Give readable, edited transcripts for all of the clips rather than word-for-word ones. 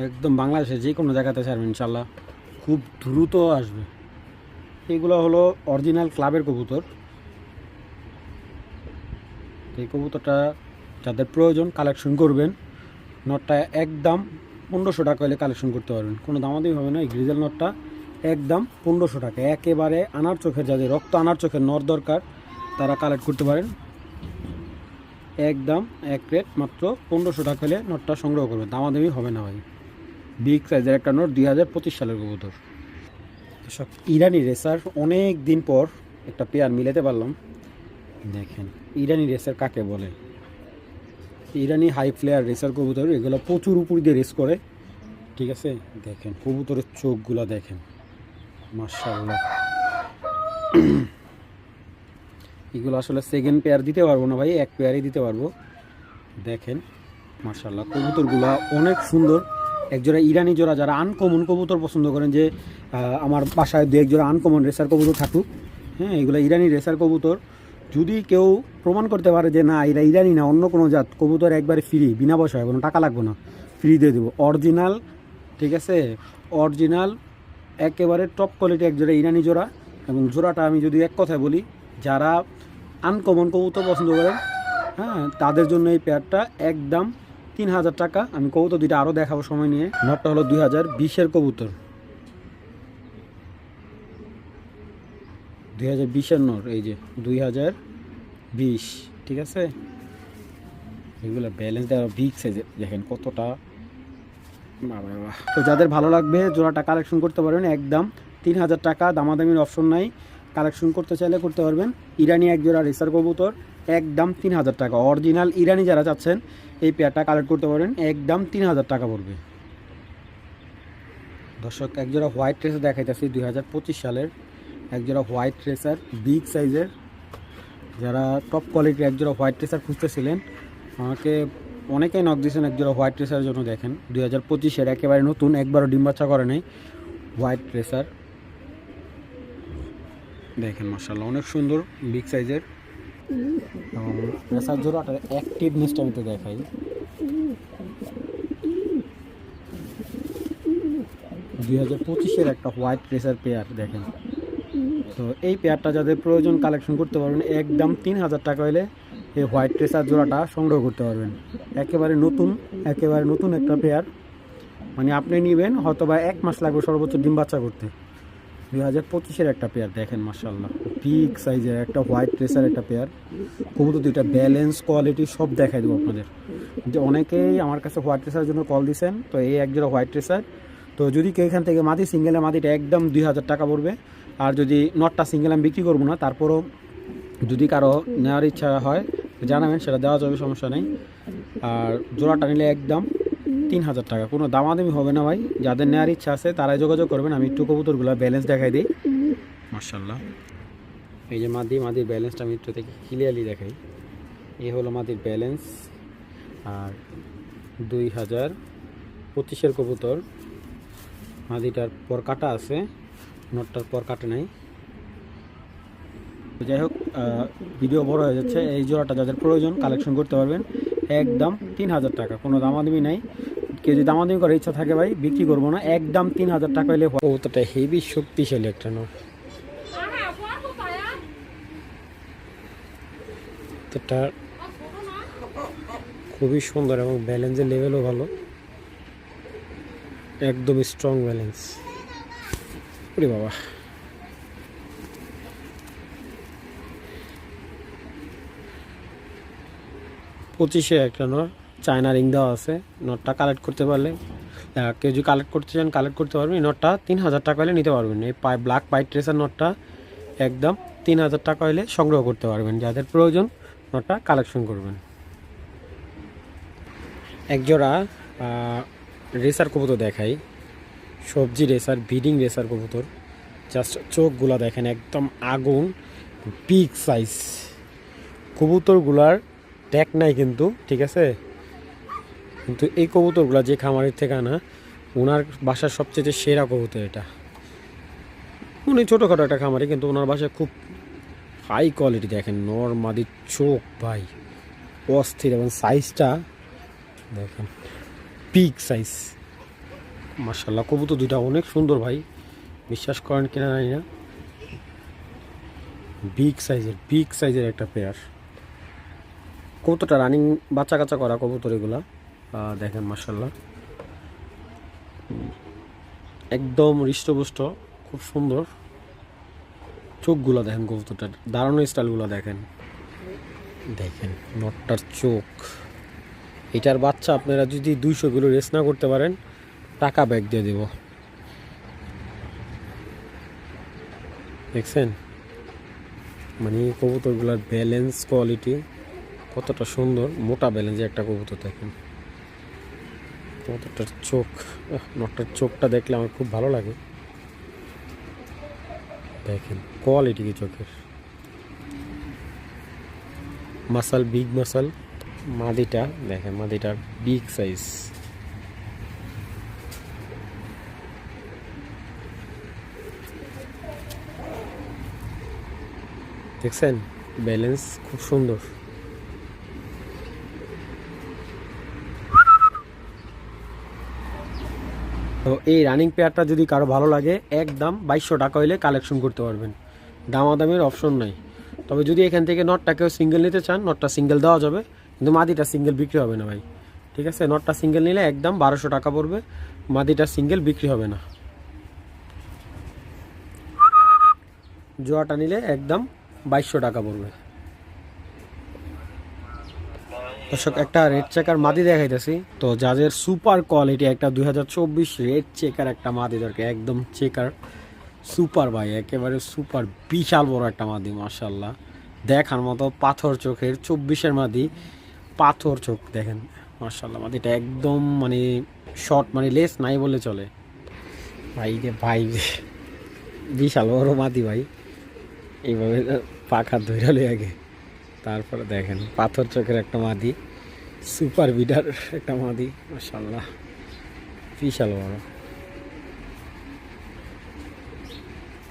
একদম বাংলাদেশে যে কোনো জায়গাতে ছাড়বেন ইনশাল্লাহ, খুব দ্রুত আসবে। এগুলো হলো অরিজিনাল ক্লাবের কবুতর। এই কবুতরটা যাদের প্রয়োজন কালেকশন করবেন। নটটা একদম 1500 টাকা হলে কালেকশন করতে পারবেন, কোনো দামাদামি হবে না। এই গ্রিজেল নটটা একদম 1500 টাকা, একেবারে আনার চোখের, যাদের রক্ত আনার চোখের নর দরকার তারা কালেক্ট করতে পারেন। একদম এক রেট মাত্র 1500 টাকা হলে নটটা সংগ্রহ করবেন, দামাদামি হবে না ভাই। বিগ সাইজের একটা নট, 2025 সালের কবুতর। সব ইরানি রেসার, অনেক দিন পর একটা পেয়ার মিলাতে পারলাম। দেখেন ইরানি রেসার কাকে বলে, ইরানি হাই ফ্লেয়ার রেসার কবুতর। এগুলো প্রচুর উপর দিয়ে রেস করে, ঠিক আছে। দেখেন কবুতরের চোখগুলো দেখেন, মাশাআল্লাহ। এগুলো আসলে সেকেন্ড পেয়ার দিতে পারবো না ভাই, এক পেয়ারই দিতে পারবো। দেখেন মাশাআল্লাহ, কবুতরগুলো অনেক সুন্দর। একজোড়া ইরানি জোড়া, যারা আনকমন কবুতর পছন্দ করেন, যে আমার বাসায় দু এক জোড়া আনকমন রেসার কবুতর থাকুক, হ্যাঁ, এগুলো ইরানি রেসার কবুতর। যদি কেউ প্রমাণ করতে পারে যে না এরা ইরানি না অন্য কোনো জাত, কবুতর একবারে ফ্রি, বিনা পয়সায়, কোনো টাকা লাগবে না, ফ্রি দিয়ে দেবো, অরিজিনাল, ঠিক আছে। অরিজিনাল একেবারে টপ কোয়ালিটি এক জোড়া ইরানি জোড়া। এবং জোড়াটা আমি যদি এক কথায় বলি, যারা আনকমন কবুতর পছন্দ করেন, হ্যাঁ, তাদের জন্য এই পেয়ারটা একদম 3000 টাকা। আমি কবুতর দুইটা আরও দেখাবো সময় নিয়ে। নটটা হলো 2020-এর কবুতর, 2020-এর নর, এই যে 2020, ঠিক আছে। এগুলো ব্যালেন্স দেওয়া বিগ সাইজে, দেখেন কতটা। তো যাদের ভালো লাগবে জোড়াটা কালেকশন করতে পারবেন, একদম 3000 টাকা, দামাদামির অপশন নাই। কালেকশন করতে চাইলে করতে পারবেন। ইরানি এক জোড়া রেসার কবুতর, একদম 3000 টাকা। অরিজিনাল ইরানি যারা চাচ্ছেন এই পেয়ারটা কালেক্ট করতে পারেন, একদম 3000 টাকা পড়বে। দর্শক এক জোড়া হোয়াইট রেসার দেখাইতেছি, 2025 সালের এক জোড়া হোয়াইট রেসার, বিগ সাইজের। যারা টপ কোয়ালিটির এক জোড়া হোয়াইট রেসার খুঁজতেছিলেন, আমাকে অনেকেই নক দিয়েছেন এক জোড়া হোয়াইট রেসারের জন্য। দেখেন 2025-এর একেবারে নতুন, একবারও ডিম বাচ্চা করে নাই, হোয়াইট রেসার। দেখেন মাশাআল্লাহ অনেক সুন্দর, বিগ সাইজের। এবং রেসার জোড়াটার অ্যাক্টিভনেসটা আমি তো দেখাই। 2025-এর একটা হোয়াইট রেসার পেয়ার দেখেন। তো এই পেয়ারটা যাদের প্রয়োজন কালেকশন করতে পারবেন, একদম 3000 টাকা হলে এই হোয়াইট রেসার জোড়াটা সংগ্রহ করতে পারবেন। একেবারে নতুন, একেবারে নতুন একটা পেয়ার। মানে আপনি নেবেন হয়তো বা 1 মাস লাগবে সর্বোচ্চ ডিম বাচ্চা করতে। 2025-এর একটা পেয়ার দেখেন মাশাআল্লাহ, বিগ সাইজের একটা হোয়াইট রেসার একটা পেয়ার। কবুতর দুইটা ব্যালেন্স, কোয়ালিটি সব দেখাই দেবো আপনাদের। যে অনেকেই আমার কাছে হোয়াইট রেসারের জন্য কল দিয়েছেন, তো এই এক জোড়া হোয়াইট রেসার। তো যদি কেউ এখান থেকে মাদি সিঙ্গেলের মাদিটা একদম 2000 টাকা পড়বে। আর যদি নটটা সিঙ্গেল আমি বিক্রি করবো না, তারপরও যদি কারো নেওয়ার ইচ্ছা হয় জানাবেন, সেটা দেওয়া যাবে, সমস্যা নেই। আর জোড়াটা নিলে একদম 3000 টাকা, কোনো দামাদামি হবে না ভাই। যাদের নেওয়ার ইচ্ছা আছে তারাই যোগাযোগ করবেন। আমি একটু কবুতরগুলো ব্যালেন্স দেখাই দিই। মাশাআল্লাহ, এই যে মাদির ব্যালেন্সটা আমি একটু থেকে ক্লিয়ারলি দেখাই। এই হলো মাদির ব্যালেন্স। আর 2025-এর কবুতর, মাদিটার পর কাটা আছে, নটটার পর কাটে নাই। যাই হোক, ভিডিও বড় হয়ে যাচ্ছে। এই জোড়াটা যাদের প্রয়োজন কালেকশন করতে পারবেন, একদম 3000 টাকা, কোনো দামাদামি নাই। কেউ যদি দামাদামি করার ইচ্ছা থাকে ভাই, বিক্রি করবো না, একদম 3000 টাকা হলে। কবুতরটা হেভি শক্তিশালী একটা নট। এটা খুবই সুন্দর এবং ব্যালেন্সের লেভেলও ভালো, একদম স্ট্রং ব্যালেন্স। ওরে বাবা, পঁচিশে একটা নট, চায়না রিং দেওয়া আছে। নটটা কালেক্ট করতে পারলে, কেউ যদি কালেক্ট করতে চান কালেক্ট করতে পারবেন। এই নটটা 3000 টাকা হলে নিতে পারবেন। এই ব্ল্যাক হোয়াইট ট্রেসার নটটা একদম 3000 টাকা হলে সংগ্রহ করতে পারবেন। যাদের প্রয়োজন নটটা কালেকশন করবেন। একজোড়া রেসার কবুতর দেখাই, সবজি রেসার, ব্রিডিং রেসার কবুতর। জাস্ট চোখগুলা দেখেন, একদম আগুন, বিগ সাইজ। কবুতরগুলার ট্যাগ নাই কিন্তু, ঠিক আছে। কিন্তু এই কবুতরগুলো যে খামারের থেকে আনা, ওনার বাসার সবচেয়ে সেরা কবুতর এটা। উনি ছোটোখাটো একটা খামারি, কিন্তু ওনার বাসায় খুব হাই কোয়ালিটি। দেখেন নর মাদির চোখ ভাই অস্থির, এবং সাইজটা দেখেন, বিগ সাইজ। মাশাআল্লাহ কবুতর দুইটা অনেক সুন্দর ভাই, বিশ্বাস করেন কিনা জানি না। বিগ সাইজের একটা পেয়ার। কবুতরটা রানিং বাচ্চা কাচ্চা করা কবুতর এগুলা। দেখেন মাশাআল্লাহ একদম হৃষ্টপুষ্ট, খুব সুন্দর। চোখগুলো দেখেন কবুতরটার, দাঁড়ানো স্টাইলগুলো দেখেন। দেখেন নটটার চোখ। এটার বাচ্চা আপনারা যদি 200 কিলো রেস না করতে পারেন টাকা ব্যাক দিয়ে দেব। দেখছেন মানে কবুতরগুলোর ব্যালেন্স কোয়ালিটি কতটা সুন্দর, মোটা ব্যালেন্সে একটা কবুতর। দেখেন কবুতরটার চোখ, নটটার চোখটা দেখলে আমার খুব ভালো লাগে। দেখেন কোয়ালিটি কি চোখের। মাসাল, বিগ মাসাল। মাদিটা দেখেন, মাদিটার বিগ সাইজ। দেখছেন ব্যালেন্স খুব সুন্দর। তো এই রানিং পেয়ারটা যদি কারো ভালো লাগে একদম 2200 টাকা হইলে কালেকশন করতে পারবেন, দামাদামের অপশন নাই। তবে যদি এখান থেকে নটটা কেউ সিঙ্গেল নিতে চান, নটটা সিঙ্গেল দেওয়া যাবে, কিন্তু মাদিটা সিঙ্গেল বিক্রি হবে না ভাই। ঠিক আছে, নটটা সিঙ্গেল নিলে একদম 1200 টাকা পড়বে, মাদিটা সিঙ্গেল বিক্রি হবে না। জোয়াটা নিলে একদম 2200 টাকা পড়বে। দর্শক একটা রেড চেকার মাদি দেখাইতেছি। তো যাদের সুপার কোয়ালিটি একটা 2024 রেড চেকার একটা মাদি দরকার, একদম চেকার সুপার ভাই, একেবারে সুপার, বিশাল বড় একটা মাদি মাশাআল্লাহ, দেখার মতো পাথর চোখের 24-এর মাদি, পাথর চোখ দেখেন মাশাআল্লাহ। মাদিটা একদম মানে শর্ট, মানে লেস নাই বলে চলে ভাই রে ভাই, বিশাল বড় মাদি ভাই। এইভাবে পাখা ধরে লই আগে, তারপরে দেখেন পাথর চোখের একটা মাদি, সুপার বিডার একটা মাদি মাশাআল্লাহ, বিশাল বড়।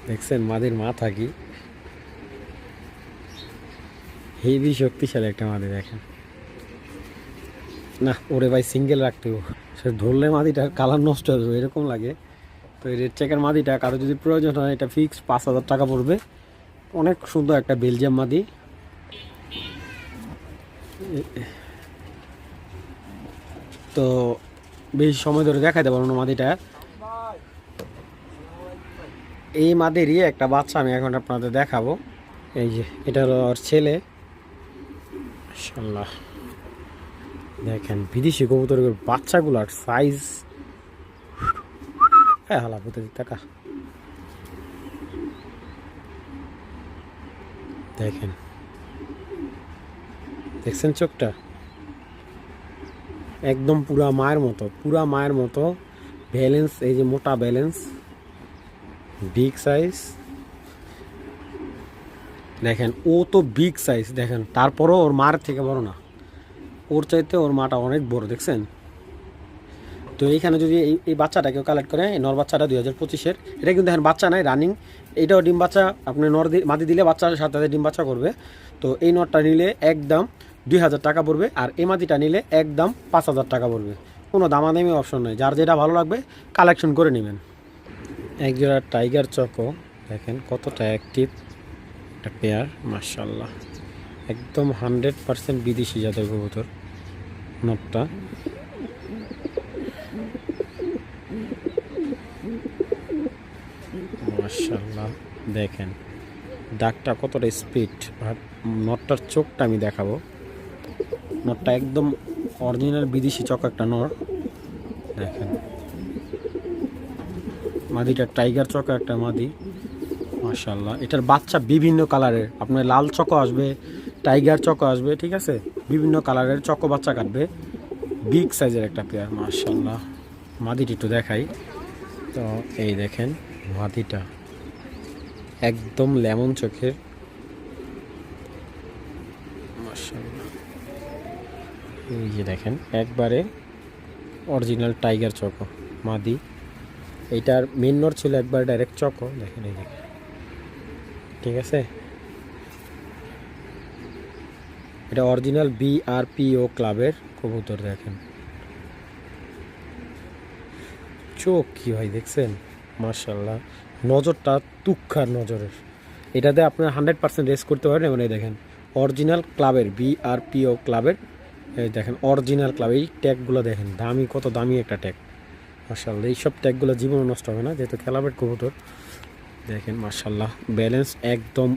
দেখছেন মাদির মাথা কি হেভি শক্তিশালী একটা মাদি। দেখেন না ওরে ভাই সিঙ্গেল রাখতেও, সে ধরলে মাদিটার কালার নষ্ট হয়ে যাবে এরকম লাগে। তো এই রেড চেকের মাদিটা কারো যদি প্রয়োজন হয়, এটা ফিক্স 5000 টাকা পড়বে। অনেক সুন্দর একটা বেলজিয়াম মাদি। তো বেশি সময় ধরে দেখাইতে পারবো না মাদিটা। এই মাদেরই একটা বাচ্চা আমি এখন আপনাদের দেখাবো। এই যে এটা হলো ওর ছেলে মাশাআল্লাহ। দেখেন বিদেশি কবুতরের বাচ্চাগুলার সাইজ, হ্যাঁ হালা পুঁতে টাকা। দেখেন দেখছেন চোখটা একদম পুরা মায়ের মতো, পুরা মায়ের মতো ব্যালেন্স। এই যে মোটা ব্যালেন্স, বিগ সাইজ। দেখেন ও তো বিগ সাইজ দেখেন, তারপরও ওর মার থেকে বড় না, ওর চাইতে ওর মাটা অনেক বড়। দেখছেন তো এইখানে যদি এই বাচ্চাটা কেউ কালেক্ট করে, এই নর বাচ্চাটা 2025-এর, এটা কিন্তু দেখেন বাচ্চা নাই, রানিং। এইটাও ডিম বাচ্চা, আপনি নর মাদি দিলে বাচ্চার সাথে সাথে ডিম বাচ্চা করবে। তো এই নরটা নিলে একদম 2000 টাকা পড়বে, আর এই মাদিটা নিলে একদম 5000 টাকা পড়বে। কোনো দামাদামি অপশন নেই, যার যেটা ভালো লাগবে কালেকশন করে নেবেন। একজোড়া টাইগার চকো দেখেন কতটা অ্যাক্টিভ একটা পেয়ার মাশাআল্লাহ, একদম 100% বিদেশি জাতের কবুতর। নটটা মাশাআল্লাহ, দেখেন ডাকটা কতটা স্পিড। নটটার চোখটা আমি দেখাবো। নটটা একদম অরিজিনাল বিদেশি চক একটা নর। দেখেন মাদিটা টাইগার চক একটা মাদি মাশাআল্লাহ। এটার বাচ্চা বিভিন্ন কালারের, আপনার লাল চকো আসবে, টাইগার চকো আসবে, ঠিক আছে, বিভিন্ন কালারের চকো বাচ্চা কাটবে। বিগ সাইজের একটা পেয়ার মাশাআল্লাহ। মাদিটি একটু দেখাই। তো এই দেখেন মাদিটা একদম লেমন চোখের মাশাআল্লাহ। এই যে দেখেন একবারে অরিজিনাল টাইগার চকো মাদি। এইটার মেন নর ছিল একবার ডাইরেক্ট চকো। দেখেন এই দেখেন, ঠিক আছে, এটা অরিজিনাল BRPO ক্লাবের কবুতর। দেখেন চোখ কি ভাই দেখছেন, মার্শাল্লাহ, নজরটা তুক্ষার নজরের। এটাতে আপনার 100% রেস করতে পারেন। এবং এই দেখেন অরিজিনাল ক্লাবের BRPO ক্লাবের, এই দেখেন অরিজিনাল ক্লাব, এই ট্যাগগুলো দেখেন দামি, কত দামি একটা ট্যাগ মার্শাল্লাহ। এইসব ট্যাগগুলো জীবনে নষ্ট হবে না, যেহেতু ক্লাবের কবুতর। দেখেন মার্শাল্লাহ, ব্যালেন্স একদম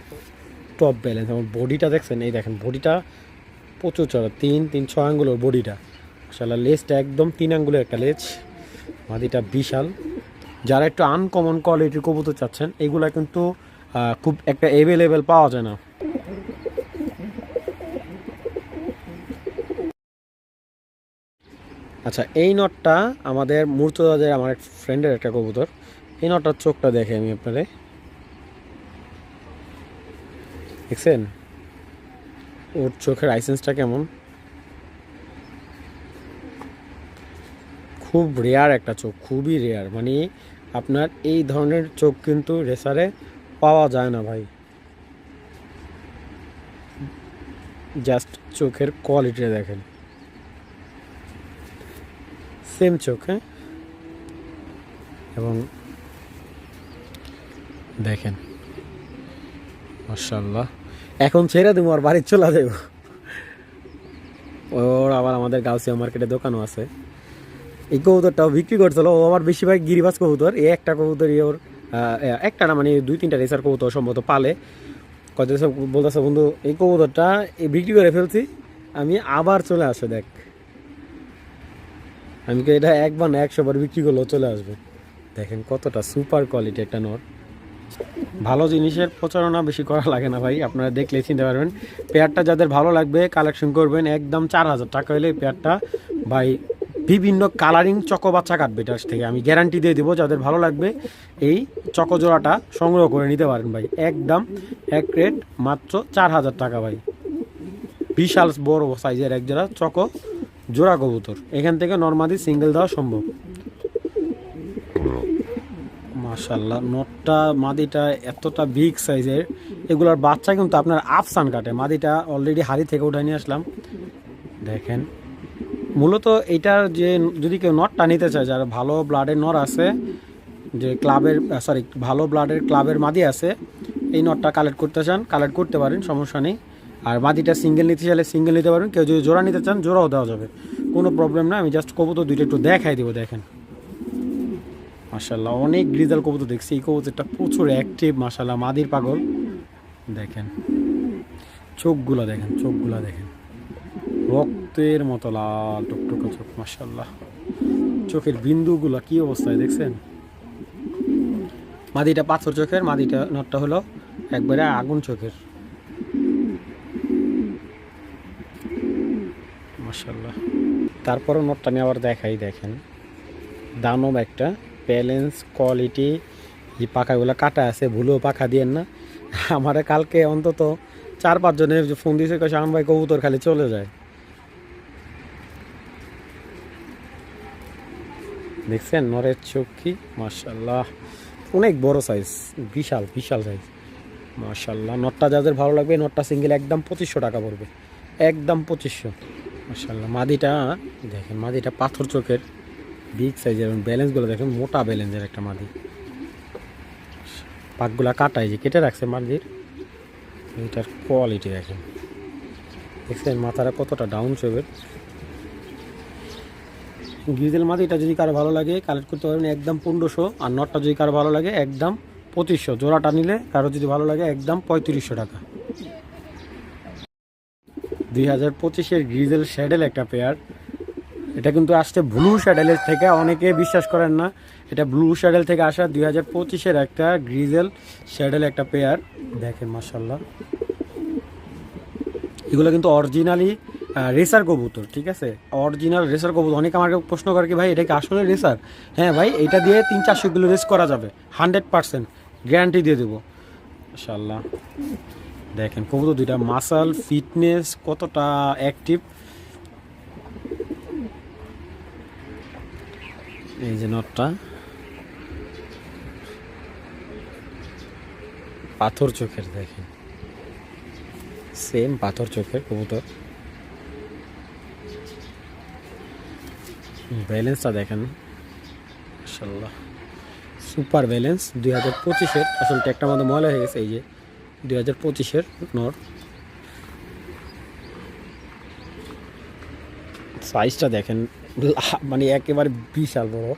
টপ ব্যালেন্স। এবং বডিটা দেখছেন, এই দেখেন বডিটা প্রচুর চড়া, 3-6 আঙ্গুলের বডিটা মার্শাল্লাহ। লেজটা একদম 3 আঙ্গুলের একটা লেজ, মাদিটা বিশাল। যারা একটু আনকমন কোয়ালিটির কবুতর চাচ্ছেন, এগুলা কিন্তু খুব একটা অ্যাভেলেবেল পাওয়া যায় না। আচ্ছা, এই নটটা আমাদের মুর্তজাদের আমার এক ফ্রেন্ডের একটা কবুতর। এই নটটার চোখটা দেখে আমি আপনারে, দেখছেন ওর চোখের আইসেন্সটা কেমন, খুব রেয়ার একটা চোখ, খুবই রেয়ার। মানে আপনার এই ধরনের চোখ কিন্তু রেসারে পাওয়া যায় না ভাই। জাস্ট চোখের কোয়ালিটিটা দেখেন, সেম চোখ, হ্যাঁ। এবং দেখেন মাশাআল্লাহ, এখন ছেড়ে দেবো আর বাড়ি চলে যাবো। ওর আবার আমাদের গাউসিয়া মার্কেটে দোকানও আছে। এই কবুতরটাও বিক্রি করছিল, ও আবার বেশিরভাগ গিরিবাজ কবুতর। এই একটা কবুতর ওর একটা না, মানে 2-3টা রেসার কবুতর সম্ভবত পালে। কত বলতেছে বন্ধু এই কবুতরটা বিক্রি করে ফেলছি, আমি আবার চলে আসে দেখ। আমি কি এটা একবার না 100 বার বিক্রি করলেও চলে আসবে। দেখেন কতটা সুপার কোয়ালিটি একটা নট। ভালো জিনিসের প্রচারণা বেশি করা লাগে না ভাই, আপনারা দেখলেই চিনতে পারবেন। পেয়ারটা যাদের ভালো লাগবে কালেকশন করবেন, একদম 4000 টাকা হলে পেয়ারটা ভাই বিভিন্ন কালারিং চকো বাচ্চা কাটবে এটার থেকে, আমি গ্যারান্টি দিয়ে দেবো। যাদের ভালো লাগবে এই চকো জোড়াটা সংগ্রহ করে নিতে পারেন ভাই, একদম এক রেট মাত্র 4000 টাকা ভাই। বিশাল বড় সাইজের এক জোড়া চকো জোড়া কবুতর, এখান থেকে নর্মালি সিঙ্গেল দেওয়া সম্ভব। মাশাল্লাহ, নটটা মাদিটা এতটা বিগ সাইজের, এগুলোর বাচ্চা কিন্তু আপনার আফসান কাটে। মাদিটা অলরেডি হাড়ি থেকে উঠে নিয়ে আসলাম। দেখেন মূলত এইটার যে যদি কেউ নটটা নিতে চায়, যারা ভালো ব্লাডের নর আছে, যে ক্লাবের ভালো ব্লাডের ক্লাবের মাদি আছে, এই নটটা কালেক্ট করতে চান কালেক্ট করতে পারেন, সমস্যা নেই। আর মাদিটা সিঙ্গেল নিতে চাইলে সিঙ্গেল নিতে পারেন, কেউ যদি জোড়া নিতে চান জোড়াও দেওয়া যাবে, কোনো প্রবলেম না। আমি জাস্ট কবুতর দুইটা একটু দেখাই দেবো। দেখেন মাশাল্লাহ, অনেক গ্রিজাল কবুতর দেখছি, এই কবুতরটা প্রচুর অ্যাক্টিভ মাশাল্লাহ, মাদির পাগল। দেখেন চোখগুলো দেখেন, চোখগুলো দেখেন রক্তের মতো লাল টুকটুকে চোখ মাশাল্লাহ। চোখের বিন্দুগুলো কি অবস্থায় দেখছেন। মাদিটা পাথর চোখের, মাদিটা নটটা হলো একবারে আগুন চোখের মাশাল্লাহ। তারপরও নটটা আমি আবার দেখাই, দেখেন দানব একটা ব্যালেন্স কোয়ালিটি। যে পাখাগুলো কাটা আছে, ভুলেও পাখা দিয়েন না। আমারে কালকে অন্তত 4-5 জনের ফোন দিয়েছে, শাহান ভাই কবুতর খালি চলে যায়। দেখছেন নরের চোখ কি মাশাল্লাহ, অনেক বড় সাইজ, বিশাল বিশাল সাইজ মাশাল্লাহ। নটটা যাদের ভালো লাগবে, নটটা সিঙ্গেল একদম 2500 টাকা পড়বে, একদম 2500 মাশাল্লাহ। মাদিটা দেখেন, মাদিটা পাথর চোখের বিগ সাইজের, এবং ব্যালেন্সগুলো দেখেন মোটা ব্যালেন্সের একটা মাদি। পাকগুলা কাটাই যে কেটে রাখছে মাদির, এটার কোয়ালিটি দেখেন, দেখছেন মাথাটা কতটা ডাউন শেপের। গ্রিজেল মাদিটা যদি কারো ভালো লাগে কালেক্ট করতে পারবেন একদম 1500, আর নটটা যদি কারো ভালো লাগে একদম 2500। জোড়াটা নিলে কারো যদি ভালো লাগে একদম 3500 টাকা। 2025-এর গ্রিজেল শ্যাডেল একটা পেয়ার, এটা কিন্তু আসছে ব্লু শ্যাডেলের থেকে, অনেকে বিশ্বাস করেন না, এটা ব্লু শ্যাডেল থেকে আসা 2025-এর একটা গ্রিজেল শ্যাডেল একটা পেয়ার। দেখেন মাশাল্লাহ, এগুলো কিন্তু অরিজিনালি রেসার কবুতর, ঠিক আছে, অরিজিনাল রেসার কবুতর। অনেকে আমাকে প্রশ্ন করে কি ভাই এটা কি আসলে রেসার? হ্যাঁ ভাই, এটা দিয়ে 300-400 কিলো রেস করা যাবে, 100% গ্যারান্টি দিয়ে দেবো মাশাল্লাহ। দেখেন কবুতর দুইটা মাসাল ফিটনেস কতটা অ্যাক্টিভ। এই যে নটটা পাথর চোখের, দেখেন সেম পাথর চোখের কবুতর। ব্যালেন্সটা দেখেন মাশাআল্লাহ সুপার ব্যালেন্স 2025-এর, আসলে ট্যাগটা আমাদের ময়লা হয়ে গেছে, এই যে 2025-এর নর। সাইজটা দেখেন মানে একেবারে বিশাল বড়,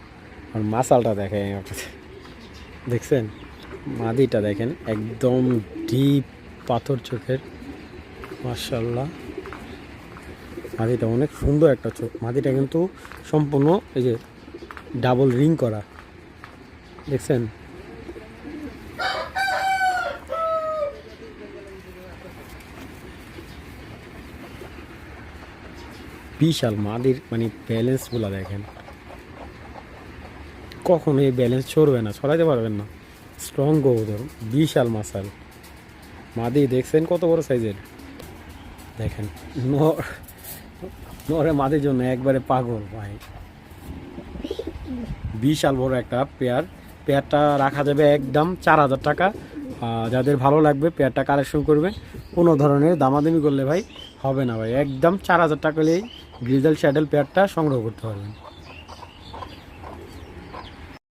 আর মাসালটা দেখেন দেখছেন, মাদিটা দেখেন একদম ডিপ পাথর চোখের, মাশাআল্লাহ মাদিটা অনেক সুন্দর একটা চোখ। মাদিটা কিন্তু সম্পূর্ণ এই যে ডাবল রিং করা, দেখছেন। বিশাল মাদির মানে ব্যালেন্সগুলো দেখেন, কখনো এই ব্যালেন্স ছড়বে না, ছড়াইতে পারবেন না, স্ট্রং গৌদর, বিশাল মাসাল মাদি দেখছেন কত বড় সাইজের। দেখেন নরে মাদির জন্য একবারে পাগল ভাই, বিশাল বড় একটা পেয়ারটা রাখা যাবে একদম 4,000 টাকা। যাদের ভালো লাগবে পেয়ারটা কালেকশন করবে, কোনো ধরনের দামাদামি করলে ভাই হবে না ভাই, একদম 4,000 টাকা হলেই গ্রিজেল শ্যাডেল পেয়ারটা সংগ্রহ করতে পারবেন।